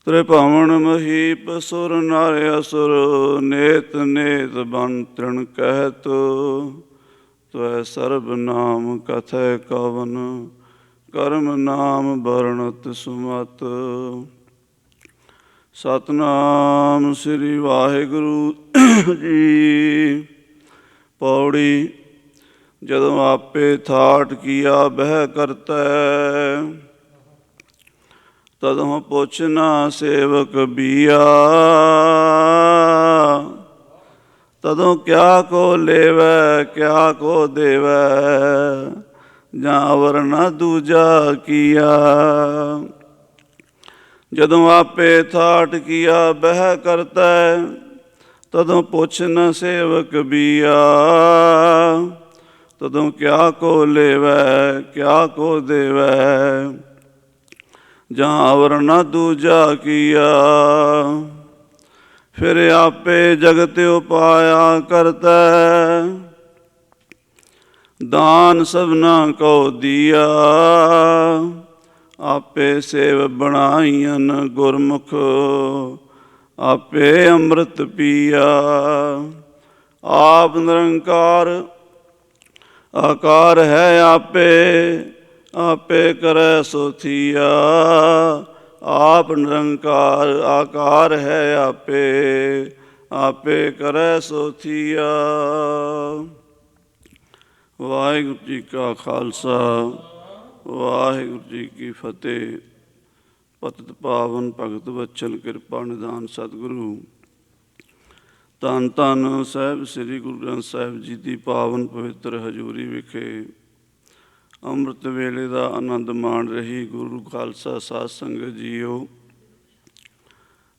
ਤ੍ਰਿਭਵਨ ਮਹੀਪ ਸੁਰ ਨਰ ਅਸੁਰ, ਨੇਤ ਨੇਤ ਬਨ ਤ੍ਰਿਣ ਕਹਿਤ। ਤਵੈ ਸਰਬ ਨਾਮ ਕਥੈ ਕਵਨ, ਕਰਮ ਨਾਮ ਵਰਣਤ ਸੁਮਤ। ਸਤਿਨਾਮ ਸ੍ਰੀ ਵਾਹਿਗੁਰੂ ਜੀ। ਪੌੜੀ। ਜਦੋਂ ਆਪੇ ਥਾਟ ਕੀਆ ਬਹਿ ਕਰਤੈ, ਤਦੋਂ ਪੁੱਛ ਨਾ ਸੇਵਕ ਬੀਆ। ਤਦੋਂ ਕਿਆ ਕੋ ਲੇਵੈ ਕਿਆ ਕੋ ਦੇਵੈ, ਜਾਂ ਅਵਰ ਨਾ ਦੂਜਾ ਕੀਆ। ਜਦੋਂ ਆਪੇ ਥਾਟ ਕੀਆ ਬਹਿ ਕਰਤੈ, ਤਦੋਂ ਪੁੱਛ ਨ ਸੇਵਕ ਬੀਆ। ਤਦੋਂ ਕਿਆ ਕੋ ਲੇਵੈ ਕਿਆ ਕੋ ਦੇਵੈ, ਜਾਂ ਅਵਰ ਨ ਦੂਜਾ ਕੀਆ। ਫਿਰ ਆਪੇ ਜਗਤ ਉਪਾਇਆ ਕਰਤੈ, ਦਾਨ ਸਭਨਾ ਕੋ ਦੀਆ। ਆਪੇ ਸੇਵ ਬਣਾਈਆਂ ਗੁਰਮੁਖ, ਆਪੇ ਅੰਮ੍ਰਿਤ ਪੀਆ। ਆਪ ਨਿਰੰਕਾਰ ਆਕਾਰ ਹੈ ਆਪੇ, ਆਪੇ ਕਰੈ ਸੋ ਥੀਆ। ਆਪ ਨਿਰੰਕਾਰ ਆਕਾਰ ਹੈ ਆਪੇ, ਆਪੇ ਕਰੈ ਸੋ ਥੀਆ। ਵਾਹਿਗੁਰੂ ਜੀ ਕਾ ਖਾਲਸਾ, ਵਾਹਿਗੁਰੂ ਜੀ ਕੀ ਫਤਿਹ। ਪਤਿਤ ਪਾਵਨ ਭਗਤ ਵਚਨ ਕਿਰਪਾ ਨਿਧਾਨ ਸਤਿਗੁਰੂ ਧੰਨ ਧੰਨ ਸਾਹਿਬ ਸ੍ਰੀ ਗੁਰੂ ਗ੍ਰੰਥ ਸਾਹਿਬ ਜੀ ਦੀ ਪਾਵਨ ਪਵਿੱਤਰ ਹਜ਼ੂਰੀ ਵਿਖੇ ਅੰਮ੍ਰਿਤ ਵੇਲੇ ਦਾ ਆਨੰਦ ਮਾਣ ਰਹੀ ਗੁਰੂ ਖਾਲਸਾ ਸਾਧ ਸੰਗਤ ਜੀਓ।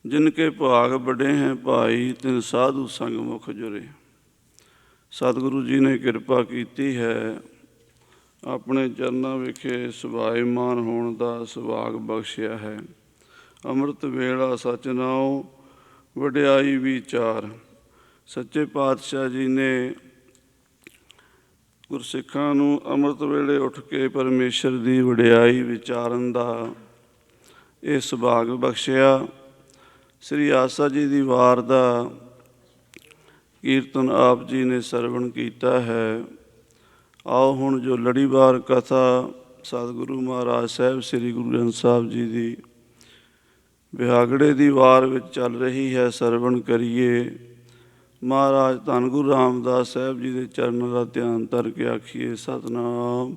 ਜਿਨ ਕੇ ਭਾਗ ਬੜੇ ਹੈ ਭਾਈ, ਤਿਨ ਸਾਧੂ ਸੰਗ ਮੁਖ ਜੁਰੇ। ਸਤਿਗੁਰੂ ਜੀ ਨੇ ਕਿਰਪਾ ਕੀਤੀ ਹੈ, ਆਪਣੇ ਚਰਨਾਂ ਵਿਖੇ ਸੁਭਾਇਮਾਨ ਹੋਣ ਦਾ ਸੁਭਾਗ ਬਖਸ਼ਿਆ ਹੈ। ਅੰਮ੍ਰਿਤ ਵੇਲਾ ਸਚ ਨਾਉ ਵਡਿਆਈ ਵਿਚਾਰ। ਸੱਚੇ ਪਾਤਸ਼ਾਹ ਜੀ ਨੇ ਗੁਰਸਿੱਖਾਂ ਨੂੰ ਅੰਮ੍ਰਿਤ ਵੇਲੇ ਉੱਠ ਕੇ ਪਰਮੇਸ਼ਰ ਦੀ ਵਡਿਆਈ ਵਿਚਾਰਨ ਦਾ ਇਹ ਸੁਭਾਗ ਬਖਸ਼ਿਆ। ਸ੍ਰੀ ਆਸਾ ਜੀ ਦੀ ਵਾਰ ਦਾ ਕੀਰਤਨ ਆਪ ਜੀ ਨੇ ਸਰਵਣ ਕੀਤਾ ਹੈ। ਆਓ ਹੁਣ ਜੋ ਲੜੀਵਾਰ ਕਥਾ ਸਤਿਗੁਰੂ ਮਹਾਰਾਜ ਸਾਹਿਬ ਸ੍ਰੀ ਗੁਰੂ ਗ੍ਰੰਥ ਸਾਹਿਬ ਜੀ ਦੀ ਬਿਹਾਗੜੇ ਦੀ ਵਾਰ ਵਿੱਚ ਚੱਲ ਰਹੀ ਹੈ, ਸਰਵਣ ਕਰੀਏ। ਮਹਾਰਾਜ ਧੰਨ ਗੁਰੂ ਰਾਮਦਾਸ ਸਾਹਿਬ ਜੀ ਦੇ ਚਰਨਾਂ ਦਾ ਧਿਆਨ ਧਰ ਕੇ ਆਖੀਏ ਸਤਿਨਾਮ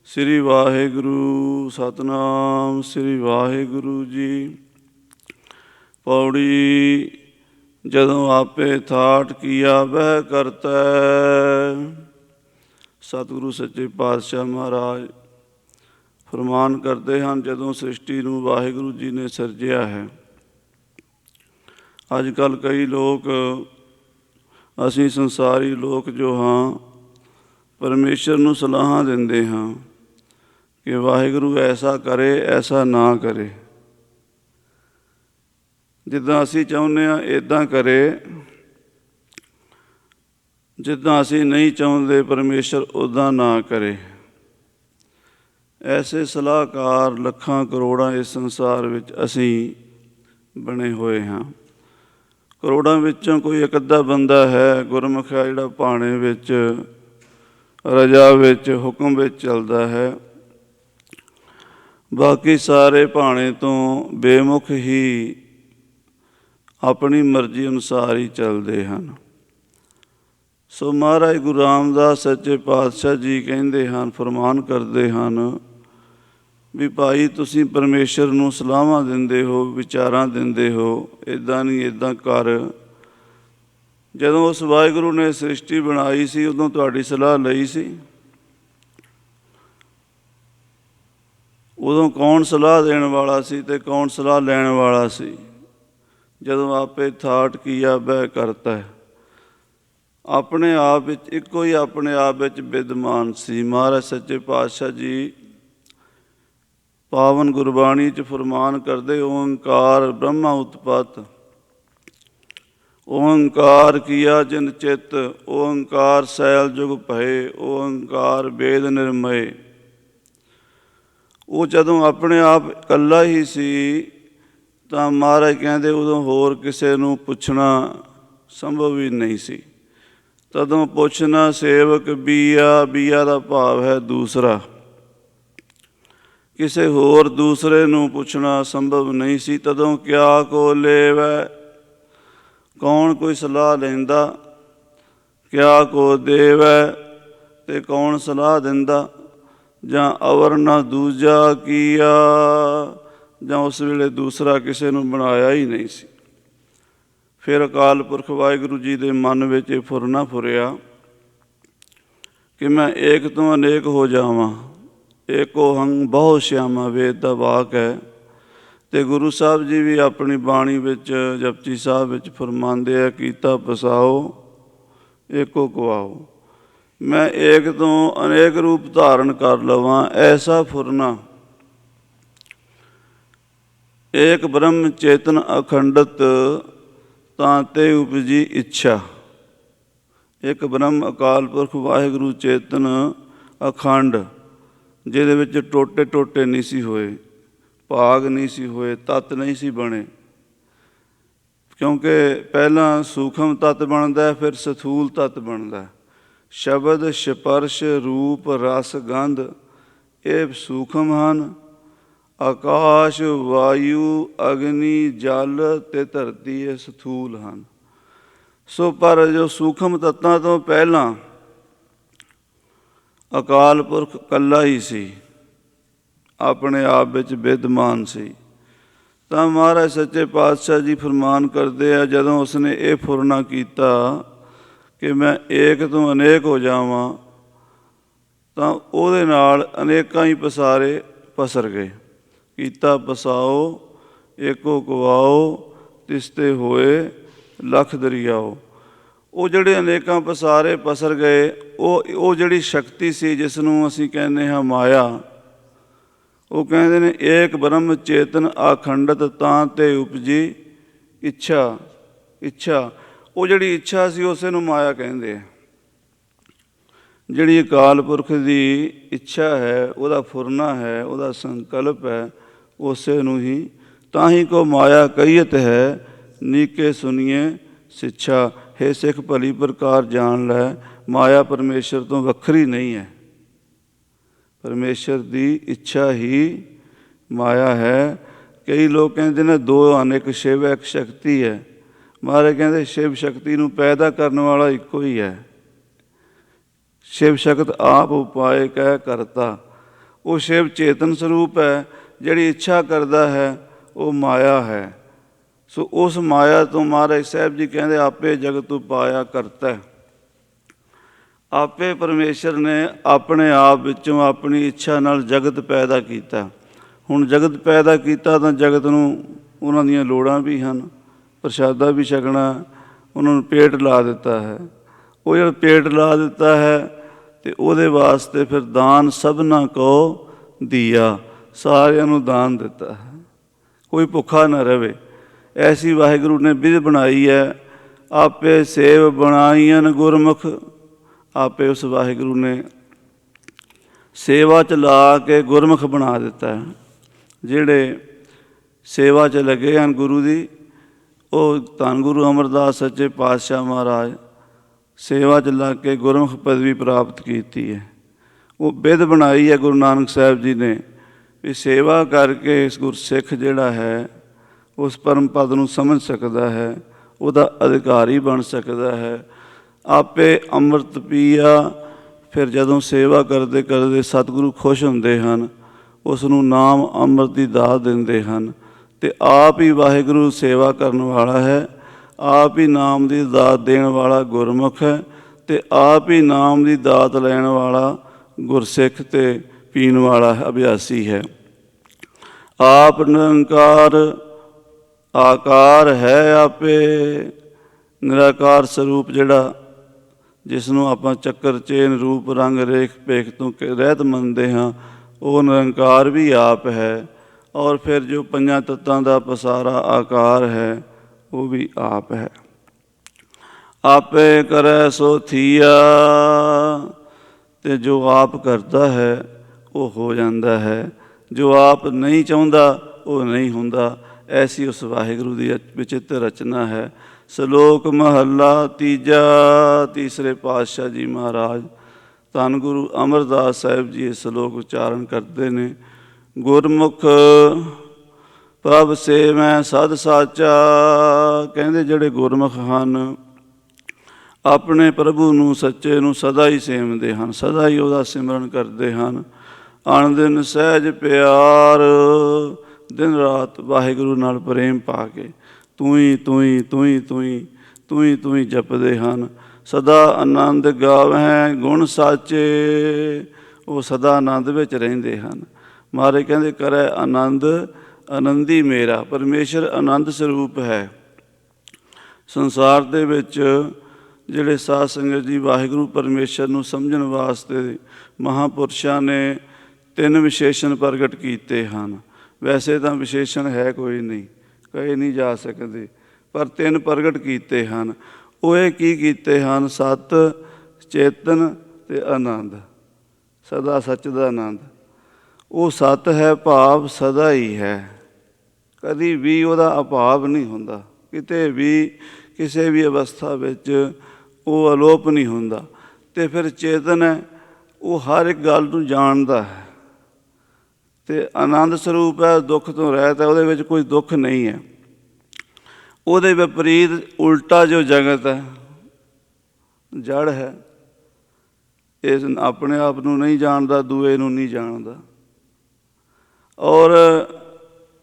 ਸ੍ਰੀ ਵਾਹਿਗੁਰੂ, ਸਤਿਨਾਮ ਸ੍ਰੀ ਵਾਹਿਗੁਰੂ ਜੀ। ਪੌੜੀ। ਜਦੋਂ ਆਪੇ ਥਾਟ ਕੀਆ ਬਹਿ ਕਰਤੈ। ਸਤਿਗੁਰੂ ਸੱਚੇ ਪਾਤਸ਼ਾਹ ਮਹਾਰਾਜ ਫਰਮਾਨ ਕਰਦੇ ਹਨ, ਜਦੋਂ ਸ੍ਰਿਸ਼ਟੀ ਨੂੰ ਵਾਹਿਗੁਰੂ ਜੀ ਨੇ ਸਿਰਜਿਆ ਹੈ। ਅੱਜ ਕੱਲ੍ਹ ਕਈ ਲੋਕ, ਅਸੀਂ ਸੰਸਾਰੀ ਲੋਕ ਜੋ ਹਾਂ, ਪਰਮੇਸ਼ਰ ਨੂੰ ਸਲਾਹਾਂ ਦਿੰਦੇ ਹਾਂ ਕਿ ਵਾਹਿਗੁਰੂ ਐਸਾ ਕਰੇ ਐਸਾ ਨਾ ਕਰੇ। ਜਿੱਦਾਂ ਅਸੀਂ ਚਾਹੁੰਦੇ ਹਾਂ ਇੱਦਾਂ ਕਰੇ, ਜਿੱਦਾਂ ਅਸੀਂ ਨਹੀਂ ਚਾਹੁੰਦੇ ਪਰਮੇਸ਼ਰ ਉੱਦਾਂ ਨਾ ਕਰੇ। ਐਸੇ ਸਲਾਹਕਾਰ ਲੱਖਾਂ ਕਰੋੜਾਂ ਇਸ ਸੰਸਾਰ ਵਿੱਚ ਅਸੀਂ ਬਣੇ ਹੋਏ ਹਾਂ। ਕਰੋੜਾਂ ਵਿੱਚੋਂ ਕੋਈ ਇੱਕ ਅੱਧਾ ਬੰਦਾ ਹੈ ਗੁਰਮੁਖ ਹੈ, ਜਿਹੜਾ ਭਾਣੇ ਵਿੱਚ, ਰਜਾ ਵਿੱਚ, ਹੁਕਮ ਵਿੱਚ ਚੱਲਦਾ ਹੈ। ਬਾਕੀ ਸਾਰੇ ਭਾਣੇ ਤੋਂ ਬੇਮੁਖ ਹੀ ਆਪਣੀ ਮਰਜ਼ੀ ਅਨੁਸਾਰ ਹੀ ਚੱਲਦੇ ਹਨ। ਸੋ ਮਹਾਰਾਜ ਗੁਰੂ ਰਾਮਦਾਸ ਸੱਚੇ ਪਾਤਸ਼ਾਹ ਜੀ ਕਹਿੰਦੇ ਹਨ, ਫਰਮਾਨ ਕਰਦੇ ਹਨ ਵੀ ਭਾਈ ਤੁਸੀਂ ਪਰਮੇਸ਼ਰ ਨੂੰ ਸਲਾਹਾਂ ਦਿੰਦੇ ਹੋ, ਵਿਚਾਰਾਂ ਦਿੰਦੇ ਹੋ, ਇੱਦਾਂ ਨਹੀਂ ਇੱਦਾਂ ਕਰ। ਜਦੋਂ ਉਸ ਵਾਹਿਗੁਰੂ ਨੇ ਸ੍ਰਿਸ਼ਟੀ ਬਣਾਈ ਸੀ ਉਦੋਂ ਤੁਹਾਡੀ ਸਲਾਹ ਲਈ ਸੀ? ਉਦੋਂ ਕੌਣ ਸਲਾਹ ਦੇਣ ਵਾਲਾ ਸੀ ਅਤੇ ਕੌਣ ਸਲਾਹ ਲੈਣ ਵਾਲਾ ਸੀ? ਜਦੋਂ ਆਪੇ ਥਾਟ ਕੀਆ ਬਹਿ ਕਰਤਾ। ਆਪਣੇ ਆਪ ਵਿੱਚ ਇੱਕੋ ਹੀ ਆਪਣੇ ਆਪ ਵਿੱਚ ਵਿਦਮਾਨ ਸੀ। ਮਹਾਰਾਜ ਸੱਚੇ ਪਾਤਸ਼ਾਹ ਜੀ ਪਾਵਨ ਗੁਰਬਾਣੀ 'ਚ ਫਰਮਾਨ ਕਰਦੇ, ਓਂਕਾਰ ਬ੍ਰਹਮਾ ਉਤਪਤ, ਓਂਕਾਰ ਕੀਆ ਜਿਨ ਚਿੱਤ, ਓਂਕਾਰ ਸੈਲ ਜੁਗ ਭਏ, ਓਂਕਾਰ ਵੇਦ ਨਿਰਮਏ। ਉਹ ਜਦੋਂ ਆਪਣੇ ਆਪ ਇਕੱਲਾ ਹੀ ਸੀ ਤਾਂ ਮਹਾਰਾਜ ਕਹਿੰਦੇ ਉਦੋਂ ਹੋਰ ਕਿਸੇ ਨੂੰ ਪੁੱਛਣਾ ਸੰਭਵ ਹੀ ਨਹੀਂ ਸੀ। ਤਦੋਂ ਪੁੱਛਣਾ ਸੇਵਕ ਬੀਆ, ਬੀਆ ਦਾ ਭਾਵ ਹੈ ਦੂਸਰਾ, ਕਿਸੇ ਹੋਰ ਦੂਸਰੇ ਨੂੰ ਪੁੱਛਣਾ ਸੰਭਵ ਨਹੀਂ ਸੀ। ਤਦੋਂ ਕਿਆ ਕੋ ਲੇਵੈ, ਕੌਣ ਕੋਈ ਸਲਾਹ ਲੈਂਦਾ, ਕਿਆ ਕੋ ਦੇਵੈ, ਤੇ ਕੌਣ ਸਲਾਹ ਦਿੰਦਾ, ਜਾਂ ਅਵਰ ਨਾ ਦੂਜਾ ਕੀਆ, ਜਾਂ ਉਸ ਵੇਲੇ ਦੂਸਰਾ ਕਿਸੇ ਨੂੰ ਬਣਾਇਆ ਹੀ ਨਹੀਂ ਸੀ। ਫਿਰ ਅਕਾਲ ਪੁਰਖ ਵਾਹਿਗੁਰੂ ਜੀ ਦੇ ਮਨ ਵਿੱਚ ਇਹ ਫੁਰਨਾ ਫੁਰਿਆ ਕਿ ਮੈਂ ਏਕ ਤੋਂ ਅਨੇਕ ਹੋ ਜਾਵਾਂ। ਏਕੋ ਹੰ ਬਹੁ ਸ਼ਿਆਮਾ ਵੇਦ ਦਾ ਵਾਕ ਹੈ। ਅਤੇ ਗੁਰੂ ਸਾਹਿਬ ਜੀ ਵੀ ਆਪਣੀ ਬਾਣੀ ਵਿੱਚ ਜਪਜੀ ਸਾਹਿਬ ਵਿੱਚ ਫਰਮਾਉਂਦੇ ਆ, ਕੀਤਾ ਪਸਾਓ ਏਕੋ ਕਵਾਓ। ਮੈਂ ਏਕ ਤੋਂ ਅਨੇਕ ਰੂਪ ਧਾਰਨ ਕਰ ਲਵਾਂ, ਐਸਾ ਫੁਰਨਾ। ਏਕ ਬ੍ਰਹਮ ਚੇਤਨ ਅਖੰਡਤ ਤਾਂ ਤੇ ਉਪਜੀ ਇੱਛਾ। ਇੱਕ ਬ੍ਰਹਮ ਅਕਾਲ ਪੁਰਖ ਵਾਹਿਗੁਰੂ ਚੇਤਨ ਅਖੰਡ, ਜਿਹਦੇ ਵਿੱਚ ਟੋਟੇ ਟੋਟੇ ਨਹੀਂ ਸੀ ਹੋਏ, ਭਾਗ ਨਹੀਂ ਸੀ ਹੋਏ, ਤੱਤ ਨਹੀਂ ਸੀ ਬਣੇ। ਕਿਉਂਕਿ ਪਹਿਲਾਂ ਸੂਖਮ ਤੱਤ ਬਣਦਾ, ਫਿਰ ਸਥੂਲ ਤੱਤ ਬਣਦਾ। ਸ਼ਬਦ, ਸਪਰਸ਼, ਰੂਪ, ਰਸ, ਗੰਧ ਇਹ ਸੂਖਮ ਹਨ। ਆਕਾਸ਼, ਵਾਯੂ, ਅਗਨੀ, ਜਲ ਅਤੇ ਧਰਤੀ ਇਹ ਸਥੂਲ ਹਨ। ਸੋ ਪਰ ਜੋ ਸੂਖਮ ਤੱਤਾਂ ਤੋਂ ਪਹਿਲਾਂ ਅਕਾਲ ਪੁਰਖ ਇਕੱਲਾ ਹੀ ਸੀ, ਆਪਣੇ ਆਪ ਵਿੱਚ ਵਿਦਮਾਨ ਸੀ। ਤਾਂ ਮਹਾਰਾਜ ਸੱਚੇ ਪਾਤਸ਼ਾਹ ਜੀ ਫਰਮਾਨ ਕਰਦੇ ਆ, ਜਦੋਂ ਉਸਨੇ ਇਹ ਫੁਰਨਾ ਕੀਤਾ ਕਿ ਮੈਂ ਏਕ ਤੋਂ ਅਨੇਕ ਹੋ ਜਾਵਾਂ, ਤਾਂ ਉਹਦੇ ਨਾਲ ਅਨੇਕਾਂ ਹੀ ਪਸਾਰੇ ਪਸਰ ਗਏ। ਕੀਤਾ ਪਸਾਓ ਏਕੋ ਕਵਾਓ, ਤਿਸਤੇ ਹੋਏ ਲੱਖ ਦਰਿਆਓ। ਉਹ ਜਿਹੜੇ ਅਨੇਕਾਂ ਪਸਾਰੇ ਪਸਰ ਗਏ, ਉਹ ਜਿਹੜੀ ਸ਼ਕਤੀ ਸੀ ਜਿਸ ਨੂੰ ਅਸੀਂ ਕਹਿੰਦੇ ਹਾਂ ਮਾਇਆ, ਉਹ ਕਹਿੰਦੇ ਨੇ ਏਕ ਬ੍ਰਹਮ ਚੇਤਨ ਅਖੰਡਤ ਤਾਂ ਤੇ ਉਪਜੀ ਇੱਛਾ। ਇੱਛਾ, ਉਹ ਜਿਹੜੀ ਇੱਛਾ ਸੀ ਉਸੇ ਨੂੰ ਮਾਇਆ ਕਹਿੰਦੇ ਆ। ਜਿਹੜੀ ਅਕਾਲ ਪੁਰਖ ਦੀ ਇੱਛਾ ਹੈ, ਉਹਦਾ ਫੁਰਨਾ ਹੈ, ਉਹਦਾ ਸੰਕਲਪ ਹੈ, ਉਸੇ ਨੂੰ ਹੀ ਤਾਂ ਹੀ ਕੋ ਮਾਇਆ ਕਹੀਅਤ ਹੈ, ਨੀਕੇ ਸੁਣੀਏ ਸਿੱਛਾ। ਹੇ ਸਿੱਖ ਭਲੀ ਪ੍ਰਕਾਰ ਜਾਣ ਲੈ, ਮਾਇਆ ਪਰਮੇਸ਼ਰ ਤੋਂ ਵੱਖਰੀ ਨਹੀਂ ਹੈ। ਪਰਮੇਸ਼ਰ ਦੀ ਇੱਛਾ ਹੀ ਮਾਇਆ ਹੈ। ਕਈ ਲੋਕ ਕਹਿੰਦੇ ਨੇ ਦੋ ਹਨ, ਇੱਕ ਸ਼ਿਵ ਇੱਕ ਸ਼ਕਤੀ ਹੈ। ਮਹਾਰਾਜ ਕਹਿੰਦੇ ਸ਼ਿਵ ਸ਼ਕਤੀ ਨੂੰ ਪੈਦਾ ਕਰਨ ਵਾਲਾ ਇੱਕੋ ਹੀ ਹੈ। ਸ਼ਿਵ ਸ਼ਕਤ ਆਪ ਉਪਾਏ ਕਹਿ ਕਰਤਾ। ਉਹ ਸ਼ਿਵ ਚੇਤਨ ਸਰੂਪ ਹੈ, ਜਿਹੜੀ ਇੱਛਾ ਕਰਦਾ ਹੈ ਉਹ ਮਾਇਆ ਹੈ। ਸੋ ਉਸ ਮਾਇਆ ਤੋਂ ਮਹਾਰਾਜ ਸਾਹਿਬ ਜੀ ਕਹਿੰਦੇ ਆਪੇ ਜਗਤ ਉਪਾਇਆ ਕਰਤਾ। ਆਪੇ ਪਰਮੇਸ਼ਰ ਨੇ ਆਪਣੇ ਆਪ ਵਿੱਚੋਂ ਆਪਣੀ ਇੱਛਾ ਨਾਲ ਜਗਤ ਪੈਦਾ ਕੀਤਾ। ਹੁਣ ਜਗਤ ਪੈਦਾ ਕੀਤਾ ਤਾਂ ਜਗਤ ਨੂੰ ਉਹਨਾਂ ਦੀਆਂ ਲੋੜਾਂ ਵੀ ਹਨ, ਪ੍ਰਸ਼ਾਦਾ ਵੀ ਛਕਣਾ, ਉਹਨਾਂ ਨੂੰ ਪੇਟ ਲਾ ਦਿੱਤਾ ਹੈ। ਉਹ ਜਿਹੜਾ ਪੇਟ ਲਾ ਦਿੱਤਾ ਹੈ ਅਤੇ ਉਹਦੇ ਵਾਸਤੇ ਫਿਰ ਦਾਨ ਸਭਨਾ ਕੋ ਦੀਆ, ਸਾਰਿਆਂ ਨੂੰ ਦਾਨ ਦਿੱਤਾ ਹੈ, ਕੋਈ ਭੁੱਖਾ ਨਾ ਰਹੇ। ਐਸੀ ਵਾਹਿਗੁਰੂ ਨੇ ਵਿਧ ਬਣਾਈ ਹੈ। ਆਪੇ ਸੇਵ ਬਣਾਈਆਂ ਗੁਰਮੁਖ। ਆਪੇ ਉਸ ਵਾਹਿਗੁਰੂ ਨੇ ਸੇਵਾ 'ਚ ਲਾ ਕੇ ਗੁਰਮੁਖ ਬਣਾ ਦਿੱਤਾ ਹੈ। ਜਿਹੜੇ ਸੇਵਾ 'ਚ ਲੱਗੇ ਹਨ ਗੁਰੂ ਦੀ, ਉਹ ਧੰਨ ਗੁਰੂ ਅਮਰਦਾਸ ਸੱਚੇ ਪਾਤਸ਼ਾਹ ਮਹਾਰਾਜ ਸੇਵਾ 'ਚ ਲੱਗ ਕੇ ਗੁਰਮੁਖ ਪਦਵੀ ਪ੍ਰਾਪਤ ਕੀਤੀ ਹੈ। ਉਹ ਵਿਧ ਬਣਾਈ ਹੈ ਗੁਰੂ ਨਾਨਕ ਸਾਹਿਬ ਜੀ ਨੇ ਵੀ ਸੇਵਾ ਕਰਕੇ ਇਸ ਗੁਰਸਿੱਖ ਜਿਹੜਾ ਹੈ ਉਸ ਪਰਮ ਪਦ ਨੂੰ ਸਮਝ ਸਕਦਾ ਹੈ, ਉਹਦਾ ਅਧਿਕਾਰੀ ਬਣ ਸਕਦਾ ਹੈ। ਆਪੇ ਅੰਮ੍ਰਿਤ ਪੀਆ। ਫਿਰ ਜਦੋਂ ਸੇਵਾ ਕਰਦੇ ਕਰਦੇ ਸਤਿਗੁਰੂ ਖੁਸ਼ ਹੁੰਦੇ ਹਨ, ਉਸ ਨੂੰ ਨਾਮ ਅੰਮ੍ਰਿਤ ਦੀ ਦਾਤ ਦਿੰਦੇ ਹਨ। ਅਤੇ ਆਪ ਹੀ ਵਾਹਿਗੁਰੂ ਸੇਵਾ ਕਰਨ ਵਾਲਾ ਹੈ, ਆਪ ਹੀ ਨਾਮ ਦੀ ਦਾਤ ਦੇਣ ਵਾਲਾ ਗੁਰਮੁਖ ਹੈ, ਅਤੇ ਆਪ ਹੀ ਨਾਮ ਦੀ ਦਾਤ ਲੈਣ ਵਾਲਾ ਗੁਰਸਿੱਖ ਅਤੇ ਪੀਣ ਵਾਲਾ ਅਭਿਆਸੀ ਹੈ। ਆਪ ਨਿਰੰਕਾਰ ਆਕਾਰ ਹੈ। ਆਪੇ ਨਿਰਾਕਾਰ ਸਰੂਪ ਜਿਹੜਾ, ਜਿਸ ਨੂੰ ਆਪਾਂ ਚੱਕਰ ਚੇਨ ਰੂਪ ਰੰਗ ਰੇਖ ਭੇਖ ਤੋਂ ਰਹਿਤ ਮੰਨਦੇ ਹਾਂ, ਉਹ ਨਿਰੰਕਾਰ ਵੀ ਆਪ ਹੈ। ਔਰ ਫਿਰ ਜੋ ਪੰਜਾਂ ਤੱਤਾਂ ਦਾ ਪਸਾਰਾ ਆਕਾਰ ਹੈ, ਉਹ ਵੀ ਆਪ ਹੈ। ਆਪੇ ਕਰੈ ਸੋ ਥੀਆ। ਅਤੇ ਜੋ ਆਪ ਕਰਦਾ ਹੈ ਉਹ ਹੋ ਜਾਂਦਾ ਹੈ, ਜੋ ਆਪ ਨਹੀਂ ਚਾਹੁੰਦਾ ਉਹ ਨਹੀਂ ਹੁੰਦਾ। ਐਸੀ ਉਸ ਵਾਹਿਗੁਰੂ ਦੀ ਵਿਚਿੱਤਰ ਰਚਨਾ ਹੈ। ਸ਼ਲੋਕ ਮਹੱਲਾ ਤੀਜਾ। ਤੀਸਰੇ ਪਾਤਸ਼ਾਹ ਜੀ ਮਹਾਰਾਜ ਧੰਨ ਗੁਰੂ ਅਮਰਦਾਸ ਸਾਹਿਬ ਜੀ ਇਹ ਸ਼ਲੋਕ ਉਚਾਰਨ ਕਰਦੇ ਨੇ। ਗੁਰਮੁਖ ਪ੍ਰਭ ਸੇਵੈ ਸਦ ਸਾਚਾ। ਕਹਿੰਦੇ ਜਿਹੜੇ ਗੁਰਮੁਖ ਹਨ ਆਪਣੇ ਪ੍ਰਭੂ ਨੂੰ ਸੱਚੇ ਨੂੰ ਸਦਾ ਹੀ ਸੇਵਦੇ ਹਨ, ਸਦਾ ਹੀ ਉਹਦਾ ਸਿਮਰਨ ਕਰਦੇ ਹਨ। ਅਣ ਦਿਨ ਸਹਿਜ ਪਿਆਰ, ਦਿਨ ਰਾਤ ਵਾਹਿਗੁਰੂ ਨਾਲ ਪ੍ਰੇਮ ਪਾ ਕੇ ਤੂੰ ਹੀ ਤੂੰ ਹੀ ਤੂੰ ਹੀ ਤੂੰ ਹੀ ਤੂੰ ਹੀ ਤੂੰ ਹੀ ਜਪਦੇ ਹਨ। ਸਦਾ ਆਨੰਦ ਗਾਵਹਿ ਗੁਣ ਸਾਚੇ। ਉਹ ਸਦਾ ਆਨੰਦ ਵਿੱਚ ਰਹਿੰਦੇ ਹਨ। ਮਹਾਰਾਜ ਕਹਿੰਦੇ ਕਰੈ ਆਨੰਦ ਆਨੰਦੀ ਮੇਰਾ। ਪਰਮੇਸ਼ਰ ਆਨੰਦ ਸਰੂਪ ਹੈ। ਸੰਸਾਰ ਦੇ ਵਿੱਚ ਜਿਹੜੇ ਸਾਧ ਸੰਗਤ ਜੀ ਵਾਹਿਗੁਰੂ ਪਰਮੇਸ਼ਰ ਨੂੰ ਸਮਝਣ ਵਾਸਤੇ ਮਹਾਂਪੁਰਸ਼ਾਂ ਨੇ 3 ਵਿਸ਼ੇਸ਼ਣ ਪ੍ਰਗਟ ਕੀਤੇ ਹਨ। ਵੈਸੇ ਤਾਂ ਵਿਸ਼ੇਸ਼ਣ ਹੈ ਕੋਈ ਨਹੀਂ, ਕਹੇ ਨਹੀਂ ਜਾ ਸਕਦੇ, ਪਰ 3 ਪ੍ਰਗਟ ਕੀਤੇ ਹਨ। ਉਹ ਇਹ ਕੀ ਕੀਤੇ ਹਨ? ਸਤ, ਚੇਤਨ ਅਤੇ ਆਨੰਦ। ਸਦਾ ਸੱਚ ਦਾ ਆਨੰਦ। ਉਹ ਸਤ ਹੈ ਭਾਵ ਸਦਾ ਹੀ ਹੈ, ਕਦੀ ਵੀ ਉਹਦਾ ਅਭਾਵ ਨਹੀਂ ਹੁੰਦਾ, ਕਿਤੇ ਵੀ ਕਿਸੇ ਵੀ ਅਵਸਥਾ ਵਿੱਚ ਉਹ ਅਲੋਪ ਨਹੀਂ ਹੁੰਦਾ। ਅਤੇ ਫਿਰ ਚੇਤਨ ਹੈ, ਉਹ ਹਰ ਇੱਕ ਗੱਲ ਨੂੰ ਜਾਣਦਾ ਹੈ। ਅਤੇ ਆਨੰਦ ਸਰੂਪ ਹੈ, ਦੁੱਖ ਤੋਂ ਰਹਿਤ ਹੈ, ਉਹਦੇ ਵਿੱਚ ਕੋਈ ਦੁੱਖ ਨਹੀਂ ਹੈ। ਉਹਦੇ ਵਿਪਰੀਤ ਉਲਟਾ ਜੋ ਜਗਤ ਹੈ, ਜੜ ਹੈ, ਇਸ ਆਪਣੇ ਆਪ ਨੂੰ ਨਹੀਂ ਜਾਣਦਾ, ਦੂਏ ਨੂੰ ਨਹੀਂ ਜਾਣਦਾ। ਔਰ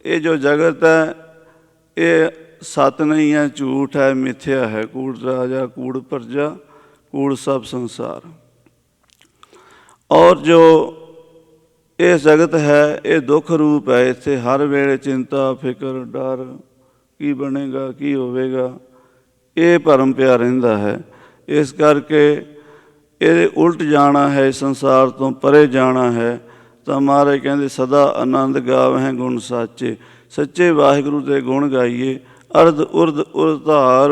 ਇਹ ਜੋ ਜਗਤ ਹੈ ਇਹ ਸਤ ਨਹੀਂ ਹੈ, ਝੂਠ ਹੈ, ਮਿਥਿਆ ਹੈ। ਕੂੜ ਰਾਜਾ ਕੂੜ ਪਰਜਾ ਕੂੜ ਸਭ ਸੰਸਾਰ। ਔਰ ਜੋ ਇਹ ਜਗਤ ਹੈ ਇਹ ਦੁੱਖ ਰੂਪ ਹੈ। ਇੱਥੇ ਹਰ ਵੇਲੇ ਚਿੰਤਾ, ਫਿਕਰ, ਡਰ, ਕੀ ਬਣੇਗਾ, ਕੀ ਹੋਵੇਗਾ, ਇਹ ਭਰਮ ਪਿਆ ਰਹਿੰਦਾ ਹੈ। ਇਸ ਕਰਕੇ ਇਹ ਉਲਟ ਜਾਣਾ ਹੈ, ਸੰਸਾਰ ਤੋਂ ਪਰੇ ਜਾਣਾ ਹੈ। ਤਾਂ ਮਹਾਰਾਜ ਕਹਿੰਦੇ ਸਦਾ ਆਨੰਦ ਗਾਵਹਿ ਗੁਣ ਸਾਚੇ। ਸੱਚੇ ਵਾਹਿਗੁਰੂ ਦੇ ਗੁਣ ਗਾਈਏ। ਅਰਧ ਉਰਧ ਉਰਧਾਰ।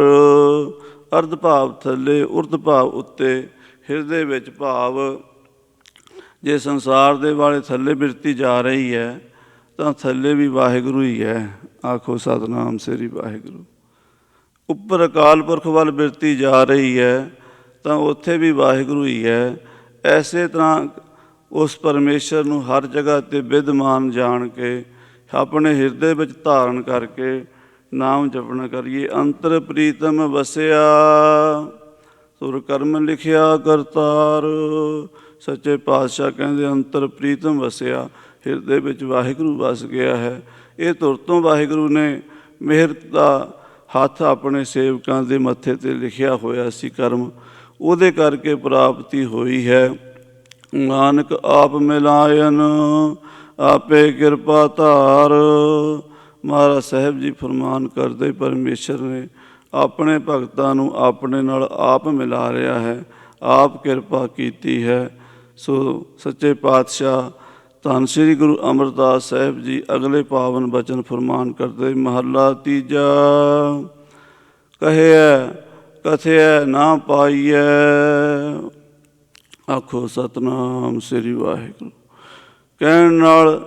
ਅਰਧ ਭਾਵ ਥੱਲੇ, ਉਰਧ ਭਾਵ ਉੱਤੇ, ਹਿਰਦੇ ਵਿੱਚ ਭਾਵ ਜੇ ਸੰਸਾਰ ਦੇ ਵਾਲੇ ਥੱਲੇ ਬਿਰਤੀ ਜਾ ਰਹੀ ਹੈ ਤਾਂ ਥੱਲੇ ਵੀ ਵਾਹਿਗੁਰੂ ਹੀ ਹੈ। ਆਖੋ ਸਤਿਨਾਮ ਸ੍ਰੀ ਵਾਹਿਗੁਰੂ। ਉੱਪਰ ਅਕਾਲ ਪੁਰਖ ਵੱਲ ਬਿਰਤੀ ਜਾ ਰਹੀ ਹੈ ਤਾਂ ਉੱਥੇ ਵੀ ਵਾਹਿਗੁਰੂ ਹੀ ਹੈ। ਐਸੇ ਤਰ੍ਹਾਂ ਉਸ ਪਰਮੇਸ਼ਰ ਨੂੰ ਹਰ ਜਗ੍ਹਾ 'ਤੇ ਵਿਦਮਾਨ ਜਾਣ ਕੇ ਆਪਣੇ ਹਿਰਦੇ ਵਿੱਚ ਧਾਰਨ ਕਰਕੇ ਨਾਮ ਜਪਣਾ ਕਰੀਏ। ਅੰਤਰ ਪ੍ਰੀਤਮ ਵਸਿਆ ਸੁਰ ਕਰਮ ਲਿਖਿਆ ਕਰਤਾਰ। ਸੱਚੇ ਪਾਤਸ਼ਾਹ ਕਹਿੰਦੇ ਅੰਤਰ ਪ੍ਰੀਤਮ ਵਸਿਆ, ਹਿਰਦੇ ਵਿੱਚ ਵਾਹਿਗੁਰੂ ਵਸ ਗਿਆ ਹੈ। ਇਹ ਧੁਰ ਤੋਂ ਵਾਹਿਗੁਰੂ ਨੇ ਮਿਹਰ ਦਾ ਹੱਥ ਆਪਣੇ ਸੇਵਕਾਂ ਦੇ ਮੱਥੇ 'ਤੇ ਲਿਖਿਆ ਹੋਇਆ ਸੀ ਕਰਮ, ਉਹਦੇ ਕਰਕੇ ਪ੍ਰਾਪਤੀ ਹੋਈ ਹੈ। ਨਾਨਕ ਆਪ ਮਿਲਾਇਨ ਆਪੇ ਕਿਰਪਾ ਧਾਰ। ਮਹਾਰਾਜ ਸਾਹਿਬ ਜੀ ਫਰਮਾਨ ਕਰਦੇ ਪਰਮੇਸ਼ਰ ਨੇ ਆਪਣੇ ਭਗਤਾਂ ਨੂੰ ਆਪਣੇ ਨਾਲ ਆਪ ਮਿਲਾ ਰਿਹਾ ਹੈ, ਆਪ ਕਿਰਪਾ ਕੀਤੀ ਹੈ। ਸੋ ਸੱਚੇ ਪਾਤਸ਼ਾਹ ਧੰਨ ਸ੍ਰੀ ਗੁਰੂ ਅਮਰਦਾਸ ਸਾਹਿਬ ਜੀ ਅਗਲੇ ਪਾਵਨ ਬਚਨ ਫਰਮਾਨ ਕਰਦੇ। ਮਹੱਲਾ ਤੀਜਾ। ਕਹਿਆ ਕਥਿਆ ਨਾ ਪਾਈਐ। ਆਖੋ ਸਤਿਨਾਮ ਸ੍ਰੀ ਵਾਹਿਗੁਰੂ। ਕਹਿਣ ਨਾਲ,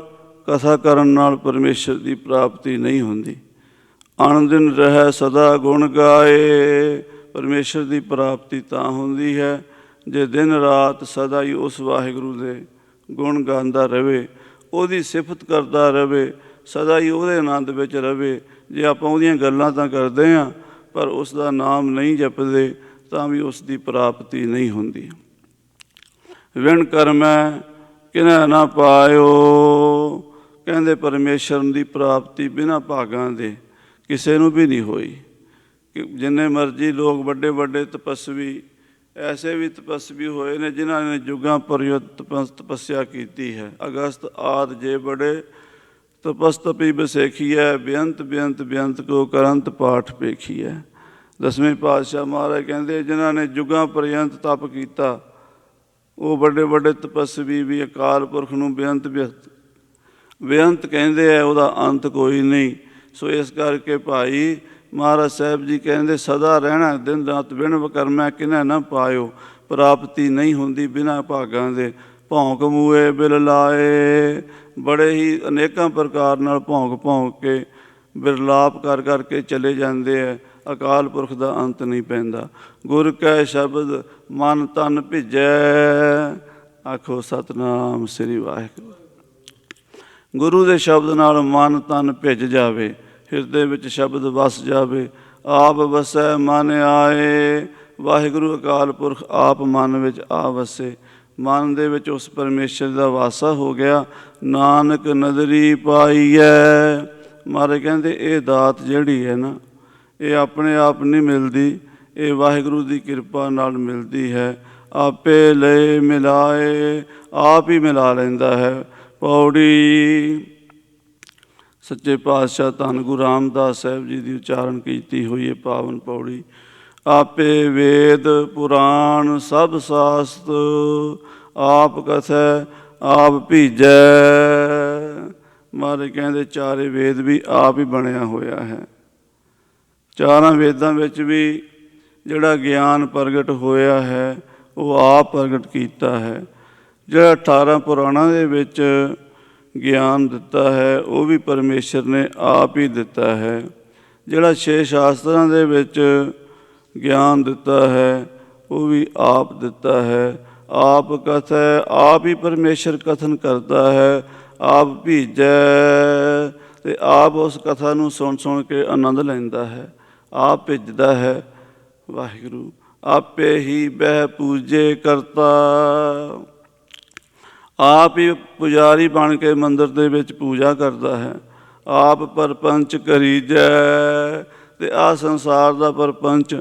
ਕਥਾ ਕਰਨ ਨਾਲ ਪਰਮੇਸ਼ਰ ਦੀ ਪ੍ਰਾਪਤੀ ਨਹੀਂ ਹੁੰਦੀ। ਅਣ ਦਿਨ ਰਹਿ ਸਦਾ ਗੁਣ ਗਾਏ। ਪਰਮੇਸ਼ਰ ਦੀ ਪ੍ਰਾਪਤੀ ਤਾਂ ਹੁੰਦੀ ਹੈ ਜੇ ਦਿਨ ਰਾਤ ਸਦਾ ਹੀ ਉਸ ਵਾਹਿਗੁਰੂ ਦੇ ਗੁਣ ਗਾਉਂਦਾ ਰਹੇ, ਉਹਦੀ ਸਿਫਤ ਕਰਦਾ ਰਹੇ, ਸਦਾ ਹੀ ਉਹਦੇ ਆਨੰਦ ਵਿੱਚ ਰਹੇ। ਜੇ ਆਪਾਂ ਉਹਦੀਆਂ ਗੱਲਾਂ ਤਾਂ ਕਰਦੇ ਹਾਂ ਪਰ ਉਸ ਦਾ ਨਾਮ ਨਹੀਂ ਜਪਦੇ ਤਾਂ ਵੀ ਉਸ ਦੀ ਪ੍ਰਾਪਤੀ ਨਹੀਂ ਹੁੰਦੀ। ਵਿਣ ਕਰਮੈ ਕਿਨੈ ਨਾ ਪਾਇਓ। ਕਹਿੰਦੇ ਪਰਮੇਸ਼ਰ ਦੀ ਪ੍ਰਾਪਤੀ ਬਿਨਾਂ ਭਾਗਾਂ ਦੇ ਕਿਸੇ ਨੂੰ ਵੀ ਨਹੀਂ ਹੋਈ। ਕਿ ਜਿੰਨੇ ਮਰਜ਼ੀ ਲੋਕ ਵੱਡੇ ਵੱਡੇ ਤਪੱਸਵੀ, ਐਸੇ ਵੀ ਤਪੱਸਵੀ ਹੋਏ ਨੇ ਜਿਨ੍ਹਾਂ ਨੇ ਜੁਗਾਂ ਪਰਯੁਤ ਤਪੱਸਿਆ ਕੀਤੀ ਹੈ। ਅਗਸਤ ਆਦਿ ਜੇ ਬੜੇ ਤਪਸਤਪੀ ਬਸੇਖੀਐ। ਬੇਅੰਤ ਬੇਅੰਤ ਬੇਅੰਤ ਕੋ ਕਰੰਤ ਪਾਠ ਪੇਖੀਐ। 10ਵੇਂ ਪਾਤਸ਼ਾਹ ਮਹਾਰਾਜ ਕਹਿੰਦੇ ਜਿਨ੍ਹਾਂ ਨੇ ਜੁਗਾਂ ਪਰਯੰਤ ਤਪ ਕੀਤਾ ਉਹ ਵੱਡੇ ਵੱਡੇ ਤਪੱਸਵੀ ਵੀ ਅਕਾਲ ਪੁਰਖ ਨੂੰ ਬੇਅੰਤ ਬੇਅੰਤ ਕਹਿੰਦੇ ਹੈ, ਉਹਦਾ ਅੰਤ ਕੋਈ ਨਹੀਂ। ਸੋ ਇਸ ਕਰਕੇ ਭਾਈ ਮਹਾਰਾਜ ਸਾਹਿਬ ਜੀ ਕਹਿੰਦੇ ਸਦਾ ਰਹਿਣਾ ਦਿਨ ਰਾਤ ਵਿਣ ਵਕਰਮੈ ਕਿਨੈ ਨਾ ਪਾਇਓ। ਪ੍ਰਾਪਤੀ ਨਹੀਂ ਹੁੰਦੀ ਬਿਨਾਂ ਭਾਗਾਂ ਦੇ। ਭੌਂਕ ਮੂਏ ਬਿਲ ਲਾਏ। ਬੜੇ ਹੀ ਅਨੇਕਾਂ ਪ੍ਰਕਾਰ ਨਾਲ ਭੌਂਕ ਭੌਂਕ ਕੇ ਬਿਰਲਾਪ ਕਰ ਕਰਕੇ ਚਲੇ ਜਾਂਦੇ ਹੈ। ਅਕਾਲ ਪੁਰਖ ਦਾ ਅੰਤ ਨਹੀਂ ਪੈਂਦਾ। ਗੁਰ ਕੈ ਸ਼ਬਦ ਮਨ ਤਨ ਭਿੱਜੈ, ਆਖੋ ਸਤਿਨਾਮ ਸ੍ਰੀ ਵਾਹਿਗੁਰੂ। ਗੁਰੂ ਦੇ ਸ਼ਬਦ ਨਾਲ ਮਨ ਤਨ ਭਿੱਜ ਜਾਵੇ, ਹਿਰਦੇ ਵਿੱਚ ਸ਼ਬਦ ਵਸ ਜਾਵੇ। ਆਪ ਵਸੈ ਮਨ ਆਏ, ਵਾਹਿਗੁਰੂ ਅਕਾਲ ਪੁਰਖ ਆਪ ਮਨ ਵਿੱਚ ਆ ਵਸੇ। ਮਨ ਦੇ ਵਿੱਚ ਉਸ ਪਰਮੇਸ਼ਰ ਦਾ ਵਾਸਾ ਹੋ ਗਿਆ। ਨਾਨਕ ਨਦਰੀ ਪਾਈਐ। ਮਹਾਰਾਜ ਕਹਿੰਦੇ ਇਹ ਦਾਤ ਜਿਹੜੀ ਹੈ ਨਾ, ਇਹ ਆਪਣੇ ਆਪ ਨਹੀਂ ਮਿਲਦੀ, ਇਹ ਵਾਹਿਗੁਰੂ ਦੀ ਕਿਰਪਾ ਨਾਲ ਮਿਲਦੀ ਹੈ। ਆਪੇ ਲਏ ਮਿਲਾਏ, ਆਪ ਹੀ ਮਿਲਾ ਲੈਂਦਾ ਹੈ। ਪੌੜੀ ਸੱਚੇ ਪਾਤਸ਼ਾਹ ਧੰਨ ਗੁਰੂ ਰਾਮਦਾਸ ਸਾਹਿਬ ਜੀ ਦੀ ਉਚਾਰਨ ਕੀਤੀ ਹੋਈ ਹੈ ਪਾਵਨ ਪੌੜੀ। ਆਪੇ ਵੇਦ ਪੁਰਾਣ ਸਭ ਸਾਸਤ, ਆਪ ਕਥੈ ਆਪ ਭੀਜੈ। ਮਹਾਰਾਜ ਕਹਿੰਦੇ ਚਾਰੇ ਵੇਦ ਵੀ ਆਪ ਹੀ ਬਣਿਆ ਹੋਇਆ ਹੈ। ਚਾਰਾਂ ਵੇਦਾਂ ਵਿੱਚ ਵੀ ਜਿਹੜਾ ਗਿਆਨ ਪ੍ਰਗਟ ਹੋਇਆ ਹੈ ਉਹ ਆਪ ਪ੍ਰਗਟ ਕੀਤਾ ਹੈ। ਜਿਹੜਾ 18 ਪੁਰਾਣਾਂ ਦੇ ਵਿੱਚ ਗਿਆਨ ਦਿੱਤਾ ਹੈ ਉਹ ਵੀ ਪਰਮੇਸ਼ਰ ਨੇ ਆਪ ਹੀ ਦਿੱਤਾ ਹੈ। ਜਿਹੜਾ 6 ਸ਼ਾਸਤਰਾਂ ਦੇ ਵਿੱਚ ਗਿਆਨ ਦਿੱਤਾ ਹੈ ਉਹ ਵੀ ਆਪ ਦਿੱਤਾ ਹੈ। ਆਪ ਕਥੈ, ਆਪ ਹੀ ਪਰਮੇਸ਼ਰ ਕਥਨ ਕਰਦਾ ਹੈ। ਆਪ ਭੀਜੈ, ਅਤੇ ਆਪ ਉਸ ਕਥਾ ਨੂੰ ਸੁਣ ਸੁਣ ਕੇ ਆਨੰਦ ਲੈਂਦਾ ਹੈ। ਆਪ ਭਿੱਜਦਾ ਹੈ ਵਾਹਿਗੁਰੂ। ਆਪੇ ਹੀ ਬਹਿ ਪੂਜੇ ਕਰਤਾ, ਆਪ ਹੀ ਪੁਜਾਰੀ ਬਣ ਕੇ ਮੰਦਰ ਦੇ ਵਿੱਚ ਪੂਜਾ ਕਰਦਾ ਹੈ। ਆਪ ਪਰਪੰਚ ਕਰੀਜੈ, ਅਤੇ ਆਹ ਸੰਸਾਰ ਦਾ ਪਰਪੰਚ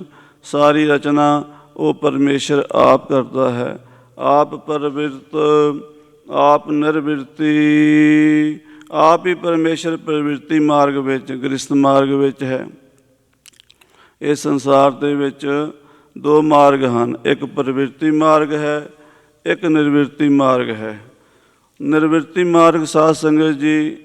ਸਾਰੀ ਰਚਨਾ ਉਹ ਪਰਮੇਸ਼ਰ ਆਪ ਕਰਦਾ ਹੈ। ਆਪ ਪਰਵਿਰਤ, ਆਪ ਨਿਰਵਿਰਤੀ, ਆਪ ਹੀ ਪਰਮੇਸ਼ਰ ਪ੍ਰਵਿਰਤੀ ਮਾਰਗ ਵਿੱਚ, ਗ੍ਰਸਥ ਮਾਰਗ ਵਿੱਚ ਹੈ। ਇਸ ਸੰਸਾਰ ਦੇ ਵਿੱਚ 2 ਮਾਰਗ ਹਨ, ਇੱਕ ਪ੍ਰਵਿਰਤੀ ਮਾਰਗ ਹੈ, ਇੱਕ ਨਿਰਵਿਰਤੀ ਮਾਰਗ ਹੈ। ਨਿਰਵਿਰਤੀ ਮਾਰਗ ਸਾਧ ਸੰਗਤ ਜੀ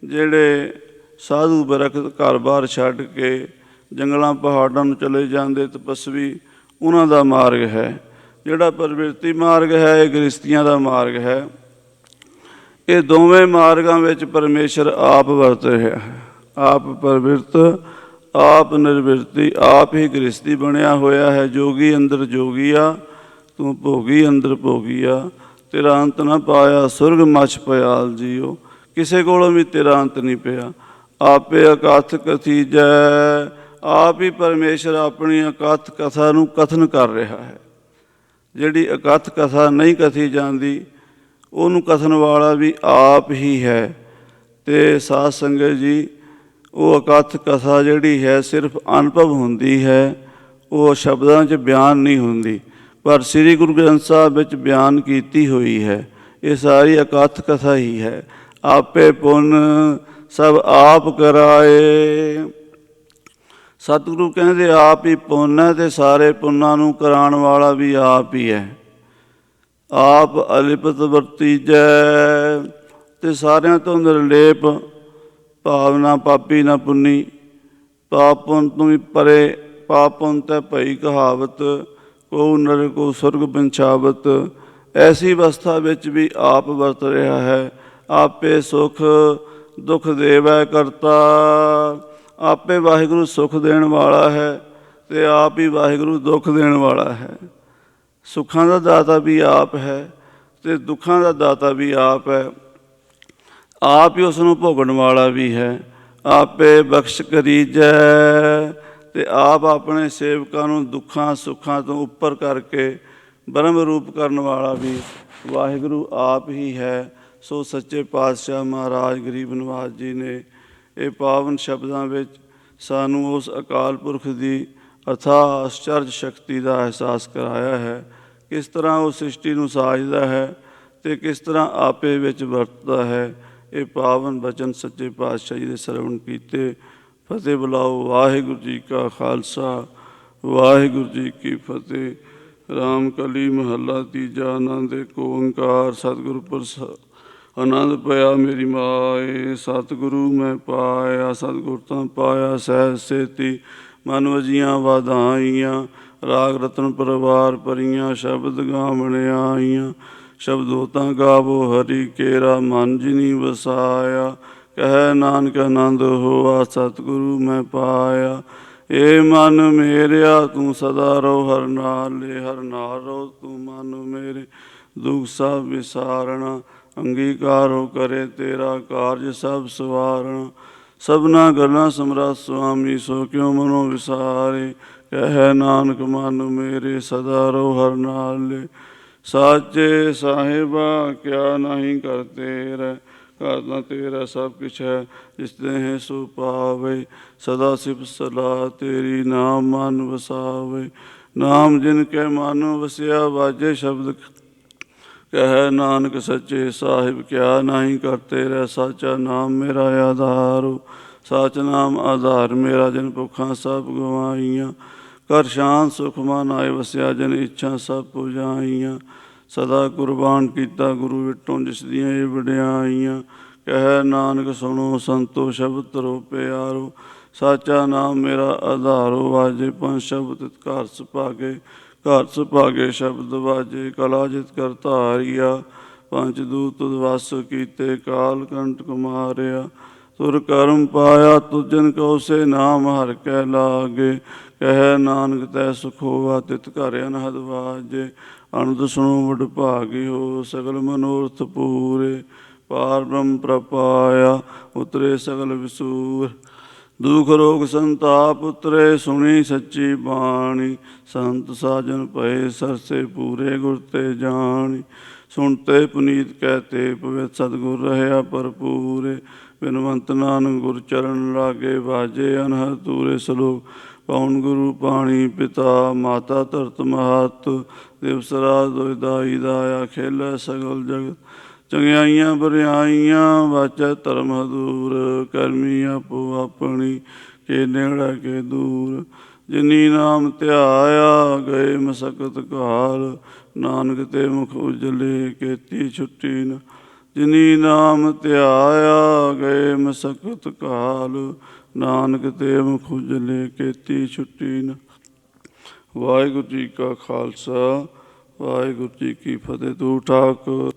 ਜਿਹੜੇ ਸਾਧੂ ਬਰਖਤ ਘਰ-ਬਾਰ ਛੱਡ ਕੇ ਜੰਗਲਾਂ ਪਹਾੜਾਂ ਨੂੰ ਚਲੇ ਜਾਂਦੇ ਤਪੱਸਵੀ, ਉਹਨਾਂ ਦਾ ਮਾਰਗ ਹੈ। ਜਿਹੜਾ ਪ੍ਰਵਿਰਤੀ ਮਾਰਗ ਹੈ ਇਹ ਗ੍ਰਸਤੀਆਂ ਦਾ ਮਾਰਗ ਹੈ। ਇਹ ਦੋਵੇਂ ਮਾਰਗਾਂ ਵਿੱਚ ਪਰਮੇਸ਼ਰ ਆਪ ਵਰਤ ਰਿਹਾ ਹੈ। ਆਪ ਪ੍ਰਵਿਰਤ, ਆਪ ਨਿਰਵਿਰਤੀ, ਆਪ ਹੀ ਗ੍ਰਸਤੀ ਬਣਿਆ ਹੋਇਆ ਹੈ। ਜੋਗੀ ਅੰਦਰ ਜੋਗੀਆ, ਤੂੰ ਭੋਗੀ ਅੰਦਰ ਭੋਗੀਆ, ਤੇਰਾ ਅੰਤ ਨਾ ਪਾਇਆ ਸੁਰਗ ਮਛ ਪਿਆਲ ਜੀਓ। ਕਿਸੇ ਕੋਲੋਂ ਵੀ ਤੇਰਾ ਅੰਤ ਨਹੀਂ ਪਿਆ। ਆਪੇ ਅਕਥ ਕਥੀਜੈ, ਆਪ ਹੀ ਪਰਮੇਸ਼ਰ ਆਪਣੀ ਅਕਥ ਕਥਾ ਨੂੰ ਕਥਨ ਕਰ ਰਿਹਾ ਹੈ। ਜਿਹੜੀ ਅਕਥ ਕਥਾ ਨਹੀਂ ਕਥੀ ਜਾਂਦੀ ਉਹਨੂੰ ਕਥਨ ਵਾਲਾ ਵੀ ਆਪ ਹੀ ਹੈ। ਅਤੇ ਸਾਧ ਸੰਗਤ ਜੀ ਉਹ ਅਕਥ ਕਥਾ ਜਿਹੜੀ ਹੈ ਸਿਰਫ ਅਨੁਭਵ ਹੁੰਦੀ ਹੈ, ਉਹ ਸ਼ਬਦਾਂ 'ਚ ਬਿਆਨ ਨਹੀਂ ਹੁੰਦੀ, ਪਰ ਸ੍ਰੀ ਗੁਰੂ ਗ੍ਰੰਥ ਸਾਹਿਬ ਵਿੱਚ ਬਿਆਨ ਕੀਤੀ ਹੋਈ ਹੈ। ਇਹ ਸਾਰੀ ਅਕਥ ਕਥਾ ਹੀ ਹੈ। ਆਪੇ ਪੁੰਨ ਸਭ ਆਪ ਕਰਾਏ। ਸਤਿਗੁਰੂ ਕਹਿੰਦੇ ਆਪ ਹੀ ਪੁੰਨ ਹੈ ਅਤੇ ਸਾਰੇ ਪੁੰਨਾਂ ਨੂੰ ਕਰਾਉਣ ਵਾਲਾ ਵੀ ਆਪ ਹੀ ਹੈ। ਆਪ ਅਲਿਪਤ ਵਰਤੀਜੈ, ਅਤੇ ਸਾਰਿਆਂ ਤੋਂ ਨਿਰਲੇਪ, ਭਾਵਨਾ ਪਾਪੀ ਨਾ ਪੁੰਨੀ, ਪਾਪ ਪੁੰਨ ਤੋਂ ਵੀ ਪਰੇ। ਪਾਪ ਪੁੰਨ ਤੈ ਭਈ ਕਹਾਵਤ, ਕੋ ਨਰਕ ਕੋ ਸੁਰਗ ਪੰਛਾਵਤ। ਐਸੀ ਅਵਸਥਾ ਵਿੱਚ ਵੀ ਆਪ ਵਰਤ ਰਿਹਾ ਹੈ। ਆਪੇ ਸੁਖ ਦੁੱਖ ਦੇਵੈ ਕਰਤਾ, ਆਪੇ ਵਾਹਿਗੁਰੂ ਸੁਖ ਦੇਣ ਵਾਲਾ ਹੈ ਅਤੇ ਆਪ ਹੀ ਵਾਹਿਗੁਰੂ ਦੁੱਖ ਦੇਣ ਵਾਲਾ ਹੈ। ਸੁੱਖਾਂ ਦਾ ਦਾਤਾ ਵੀ ਆਪ ਹੈ ਅਤੇ ਦੁੱਖਾਂ ਦਾ ਦਾਤਾ ਵੀ ਆਪ ਹੈ। ਆਪ ਹੀ ਉਸ ਨੂੰ ਭੋਗਣ ਵਾਲਾ ਵੀ ਹੈ। ਆਪੇ ਬਖਸ਼ ਕਰੀਜੈ, ਅਤੇ ਆਪ ਆਪਣੇ ਸੇਵਕਾਂ ਨੂੰ ਦੁੱਖਾਂ ਸੁੱਖਾਂ ਤੋਂ ਉੱਪਰ ਕਰਕੇ ਬ੍ਰਹਮ ਰੂਪ ਕਰਨ ਵਾਲਾ ਵੀ ਵਾਹਿਗੁਰੂ ਆਪ ਹੀ ਹੈ। ਸੋ ਸੱਚੇ ਪਾਤਸ਼ਾਹ ਮਹਾਰਾਜ ਗਰੀਬ ਨਿਵਾਸ ਜੀ ਨੇ ਇਹ ਪਾਵਨ ਸ਼ਬਦਾਂ ਵਿੱਚ ਸਾਨੂੰ ਉਸ ਅਕਾਲ ਪੁਰਖ ਦੀ ਅਥਾਹ ਅਸਚਰਜ ਸ਼ਕਤੀ ਦਾ ਅਹਿਸਾਸ ਕਰਾਇਆ ਹੈ। ਕਿਸ ਤਰ੍ਹਾਂ ਉਹ ਸ੍ਰਿਸ਼ਟੀ ਨੂੰ ਸਾਜਦਾ ਹੈ ਅਤੇ ਕਿਸ ਤਰ੍ਹਾਂ ਆਪੇ ਵਿੱਚ ਵਰਤਦਾ ਹੈ। ਇਹ ਪਾਵਨ ਬਚਨ ਸੱਚੇ ਪਾਤਸ਼ਾਹ ਜੀ ਦੇ ਸਰਵਣ ਕੀਤੇ। ਫਤਿਹ ਬੁਲਾਓ। ਵਾਹਿਗੁਰੂ ਜੀ ਕਾ ਖਾਲਸਾ, ਵਾਹਿਗੁਰੂ ਜੀ ਕੀ ਫਤਿਹ। ਰਾਮ ਕਲੀ ਮਹੱਲਾ ਤੀਜਾ। ਆਨੰਦ ਏਕ ਓੰਕਾਰ ਸਤਿਗੁਰੂ ਪ੍ਰਸਾਦਿ। ਆਨੰਦ ਪਿਆ ਮੇਰੀ ਮਾਏ, ਸਤਿਗੁਰੂ ਮੈਂ ਪਾਇਆ। ਸਤਿਗੁਰ ਤਾਂ ਪਾਇਆ ਸਹਿਜ ਸੇਤੀ, ਮਨ ਵਜੀਆਂ ਵਾਧਾਈਆਂ। ਰਾਗ ਰਤਨ ਪਰਿਵਾਰ ਭਰੀਆਂ, ਸ਼ਬਦ ਗਾਵਣ ਆਈਆਂ। ਸ਼ਬਦੋ ਤਾਂ ਗਾਵੋ ਹਰੀ ਕੇਰਾ, ਮਨ ਜਿਨੀ ਵਸਾਇਆ। ਕਹਿ ਨਾਨਕ ਆਨੰਦ ਹੋਆ ਸਤਿਗੁਰੂ ਮੈਂ ਪਾਇਆ। ਏ ਮਨ ਮੇਰਿਆ ਤੂੰ ਸਦਾ ਰਹੋ ਹਰ ਨਾਲੇ, ਹਰ ਨਾਲ ਰਹੋ ਤੂੰ ਮਨ ਮੇਰੇ। ਦੁਖ ਸਭ ਵਿਸਾਰਣਾ, ਅੰਗੀਕਾਰੋ ਕਰੇ ਤੇਰਾ ਕਾਰਜ ਸਭ ਸਵਾਰਣਾ। ਸਭਨਾ ਗੱਲਾਂ ਸਮਰੱਥ ਸੁਆਮੀ, ਸੋ ਕਿਉ ਮਨੋ ਵਿਸਾਰੇ। ਕਹਿ ਨਾਨਕ ਮਨ ਮੇਰੇ ਸਦਾ ਰਹੋ ਹਰ ਨਾਲੇ। ਸਾਚੇ ਸਾਹਿਬਾ ਕਿਆ ਨਹੀਂ ਕਰ ਤੇਰਾ, ਘਰ ਤਾਂ ਤੇਰਾ ਸਭ ਕੁਛ ਹੈ, ਜਿਸ ਦੇਹ ਸੋ ਪਾਵੇ। ਸਦਾ ਸਿਫਤ ਸਲਾਹ ਤੇਰੀ, ਨਾਮ ਮਨ ਵਸਾਵੇ। ਨਾਮ ਜਿਨ ਕੇ ਮਨ ਵਸਿਆ, ਵਾਜੇ ਸ਼ਬਦ ਕਹਿ ਨਾਨਕ ਸੱਚੇ ਸਾਹਿਬ ਕਿਆ ਨਹੀਂ ਕਰ ਤੇਰਾ। ਸਾਚਾ ਨਾਮ ਮੇਰਾ ਆਧਾਰੋ, ਸਾਚ ਨਾਮ ਆਧਾਰ ਮੇਰਾ। ਜਿਨ ਭੁੱਖਾਂ ਸਭ ਗਵਾਈਆਂ, ਕਰ ਸ਼ਾਂਤ ਸੁਖ ਮਨ ਆਏ ਵਸਿਆ। ਜਿਨ ਇੱਛਾ ਸਭ ਪੁਜਾਈਆਂ, ਸਦਾ ਕੁਰਬਾਨ ਕੀਤਾ ਗੁਰੂ ਵਿਟੋਂ, ਜਿਸ ਦੀਆਂ ਇਹ ਵਡਿਆਈਆਂ। ਕਹਿ ਨਾਨਕ ਸੁਣੋ ਸੰਤੋ ਸ਼ਬਦ ਧਰੋ ਪਿਆਰੋ, ਸਾਚਾ ਨਾਮ ਮੇਰਾ ਆਧਾਰੋ। ਵਾਜੇ ਪੰਜ ਸ਼ਬਦ ਤਿਤ ਘਰ ਸੁਭਾਗੇ, ਘਰ ਸੁਭਾਗੇ ਸ਼ਬਦ ਵਾਜੇ। ਕਲਾ ਜਿਤ ਕਰ ਧਾਰਿਆ, ਪੰਜ ਦੂਤ ਤੁਧ ਵਸ ਕੀਤੇ। ਕਾਲ ਕੰਟਕ ਮਾਰਿਆ, ਤੁਰ ਕਰਮ ਪਾਇਆ। ਤੁਜਨ ਕਉ ਸੇ ਨਾਮ ਹਰਿ ਕੈ ਲਾਗੇ। ਕਹਿ ਨਾਨਕ ਤੈ ਸੁਖ ਹੋਆ, ਤਿਤ ਘਰ ਅਨਹਦ ਵਾਜੇ। ਅਨੰਦ ਸੁਣੋ ਵਡ ਭਾਗਿਓ, ਸਗਲ ਮਨੋਰਥ ਪੂਰੇ। ਪਾਰ ਬ੍ਰਹਮ ਪ੍ਰਪਾਇਆ, ਉਤਰੇ ਸਗਲ ਵਿਸੂਰ। ਦੁਖ ਰੋਗ ਸੰਤਾਪ ਉਤਰੇ, ਸੁਣੀ ਸੱਚੀ ਬਾਣੀ। ਸੰਤ ਸਾਜਨ ਭਏ ਸਰਸੇ, ਪੂਰੇ ਗੁਰ ਤੇ ਜਾਣੀ। ਸੁਣਤੇ ਪੁਨੀਤ ਕਹਿਤੇ, ਪਵਿੱਤ ਸਤਿਗੁਰ ਰਹਿਆ ਭਰਪੂਰੇ। ਬਿਨਵੰਤ ਨਾਨਕ ਗੁਰ ਚਰਨ ਲਾਗੇ, ਵਾਜੇ ਅਨਹਦ ਤੂਰੇ। ਸਲੋਕ ਪਵਨ ਗੁਰੂ ਪਾਣੀ ਪਿਤਾ, ਮਾਤਾ ਧਰਤ ਮਹਤ। ਦਿਵਸ ਰਾਤ ਦੁਇ ਦਾਈ ਦਾਇਆ, ਖੇਲੈ ਸਗਲ ਜਗਤ। ਚੰਗਿਆਈਆਂ ਬਰਿਆਈਆਂ, ਵਾਚੈ ਧਰਮ ਹਦੂਰ। ਕਰਮੀ ਆਪੋ ਆਪਣੀ, ਕੇ ਨੇੜੇ ਕੇ ਦੂਰ। ਜਿਨੀ ਨਾਮ ਧਿਆਇਆ, ਗਏ ਮਸਕਤ ਘਾਲ। ਨਾਨਕ ਤੇ ਮੁਖ ਉਜਲੇ, ਕੀਤੀ ਛੁੱਟੀ ਨ। ਜਿਨੀ ਨਾਮ ਧਿਆਇਆ, ਗਏ ਮਸਕਤ ਘਾਲ। ਨਾਨਕ ਤੇ ਮੁਖ ਉਜਲੇ, ਕੀਤੀ ਛੁੱਟੀ ਨ। ਵਾਹਿਗੁਰੂ ਜੀ ਕਾ ਖਾਲਸਾ, ਵਾਹਿਗੁਰੂ ਜੀ ਕੀ ਫਤਿਹ। ਤੂੰ ਠਾਕੁਰ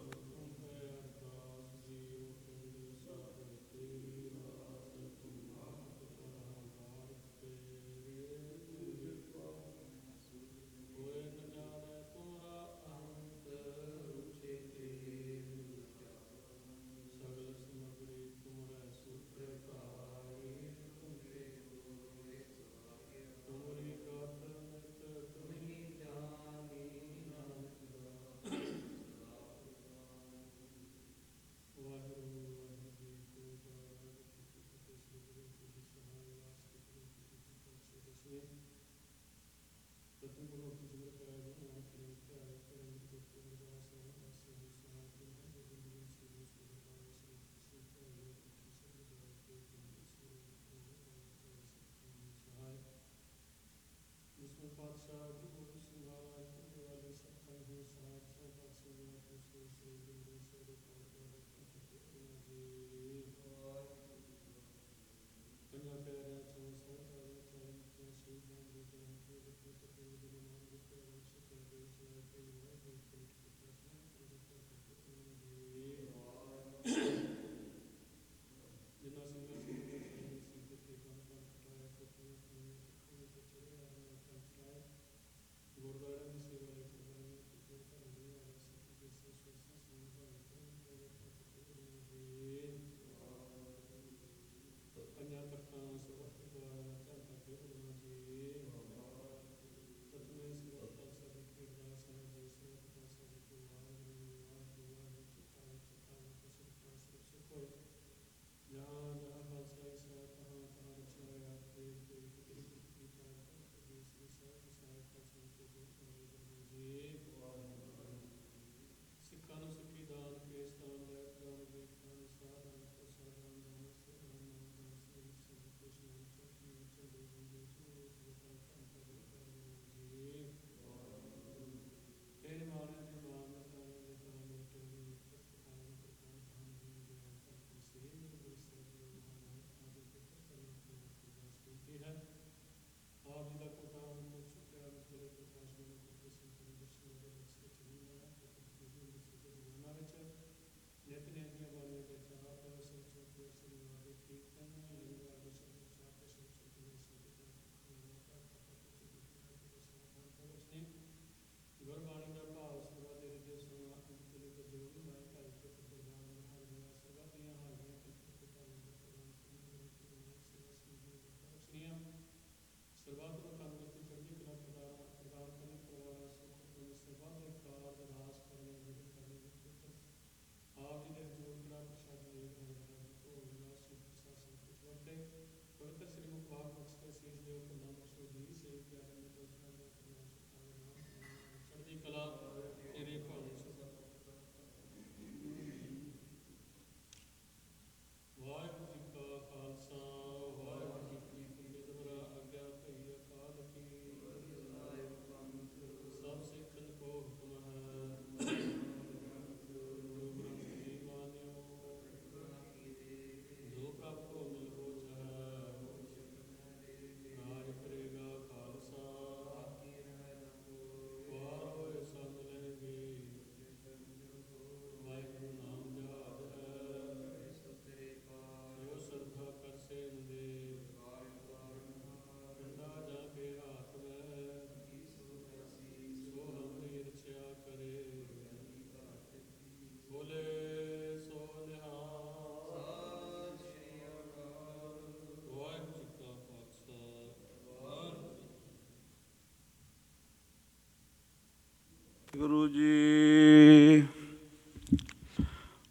ਵਾਹਿਗੁਰੂ ਜੀ।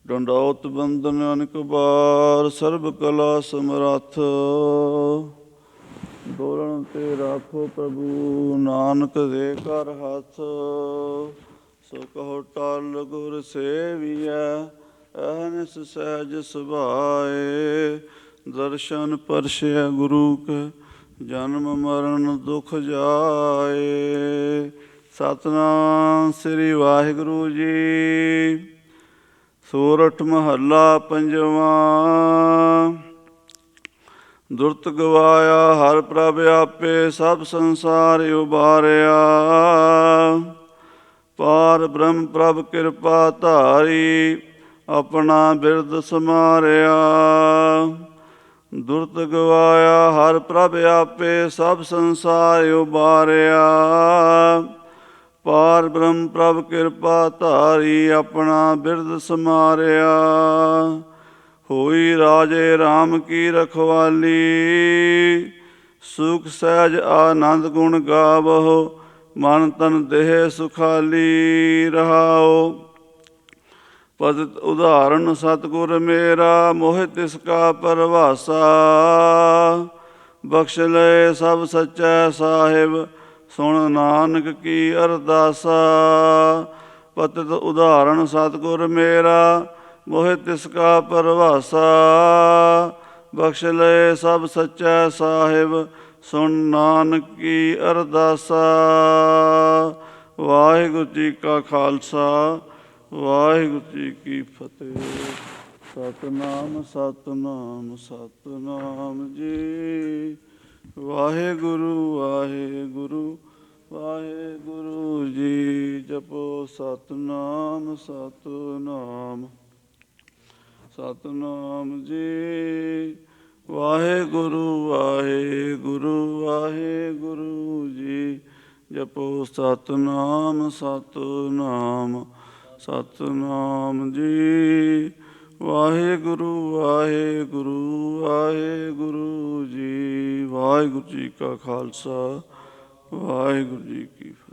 ਡੰਡੌਤ ਬੰਦਨ ਅਨੇਕ ਬਾਰ, ਸਰਬ ਕਲਾ ਸਮਰੱਥ। ਡੋਲਣ ਤੇ ਰਾਖੋ ਪ੍ਰਭੂ, ਨਾਨਕ ਦੇ ਘਰ ਹੱਥ। ਸੋ ਕਹੋ ਟਲ ਗੁਰ ਸੇਵੀਐ, ਅਹਨਿਸ ਸਹਿਜ ਸੁਭਾਏ। ਦਰਸ਼ਨ ਪਰਸ਼ੈ ਗੁਰੂ ਕੈ, ਜਨਮ ਮਰਨ ਦੁਖ ਜਾਏ। ਸਤਿਨਾਮ ਸ੍ਰੀ ਵਾਹਿਗੁਰੂ ਜੀ। ਸੋਰਠ ਮਹੱਲਾ ਪੰਜਵਾਂ। ਦੁਰਤ ਗਵਾਇਆ ਹਰਿ ਪ੍ਰਭ ਆਪੇ, ਸਭ ਸੰਸਾਰ ਉਬਾਰਿਆ। ਪਾਰ ਬ੍ਰਹਮ ਪ੍ਰਭ ਕਿਰਪਾ ਧਾਰੀ, ਆਪਣਾ ਬਿਰਦ ਸਮਾਰਿਆ। ਦੁਰਤ ਗਵਾਇਆ ਹਰਿ ਪ੍ਰਭ ਆਪੇ, ਸਭ ਸੰਸਾਰ ਉਬਾਰਿਆ। ਪਾਰ ਬ੍ਰਹਮ ਪ੍ਰਭ ਕਿਰਪਾ ਧਾਰੀ, ਆਪਣਾ ਬਿਰਦ ਸਮਾਰਿਆ। ਹੋਈ ਰਾਜੇ ਰਾਮ ਕੀ ਰਖਵਾਲੀ, ਸੁਖ ਸਹਿਜ ਆਨੰਦ ਗੁਣ ਗਾਵਹੁ। ਮਨ ਤਨ ਦੇਹ ਸੁਖਾਲੀ ਰਹਾਉ। ਪਤਿਤ ਉਦਾਹਰਨ ਸਤਿਗੁਰ ਮੇਰਾ, ਮੋਹਿ ਤਿਸ ਕਾ ਪਰਵਾਸਾ। ਬਖਸ਼ ਲਏ ਸਭ ਸੱਚੈ ਸਾਹਿਬ, ਸੁਣ ਨਾਨਕ ਕੀ ਅਰਦਾਸਾ। ਪਤਿਤ ਉਦਾਹਰਨ ਸਤਿਗੁਰ ਮੇਰਾ, ਮੋਹਿ ਤਿਸ ਕਾ ਪਰਵਾਸਾ। ਬਖਸ਼ ਲਏ ਸਭ ਸੱਚੈ ਸਾਹਿਬ, ਸੁਣ ਨਾਨਕ ਕੀ ਅਰਦਾਸਾ। ਵਾਹਿਗੁਰੂ ਜੀ ਕਾ ਖਾਲਸਾ, ਵਾਹਿਗੁਰੂ ਜੀ ਕੀ ਫਤਿਹ। ਸਤਿਨਾਮ ਸਤਿਨਾਮ ਸਤਿਨਾਮ ਜੀ। ਵਾਹਿਗੁਰੂ ਵਾਹਿਗੁਰੂ ਵਾਹਿਗੁਰੂ ਜੀ। ਜਪੋ ਸਤਿਨਾਮ ਸਤਿਨਾਮ ਸਤਿਨਾਮ ਜੀ। ਵਾਹਿਗੁਰੂ ਵਾਹਿਗੁਰੂ ਵਾਹਿਗੁਰੂ ਜੀ। ਜਪੋ ਸਤਿਨਾਮ ਸਤਿਨਾਮ ਸਤਿਨਾਮ ਜੀ। ਵਾਹਿਗੁਰੂ ਵਾਹਿਗੁਰੂ ਵਾਹਿਗੁਰੂ ਜੀ। ਵਾਹਿਗੁਰੂ ਜੀ ਕਾ ਖਾਲਸਾ, ਵਾਹਿਗੁਰੂ ਜੀ ਕੀ ਫਤਿਹ।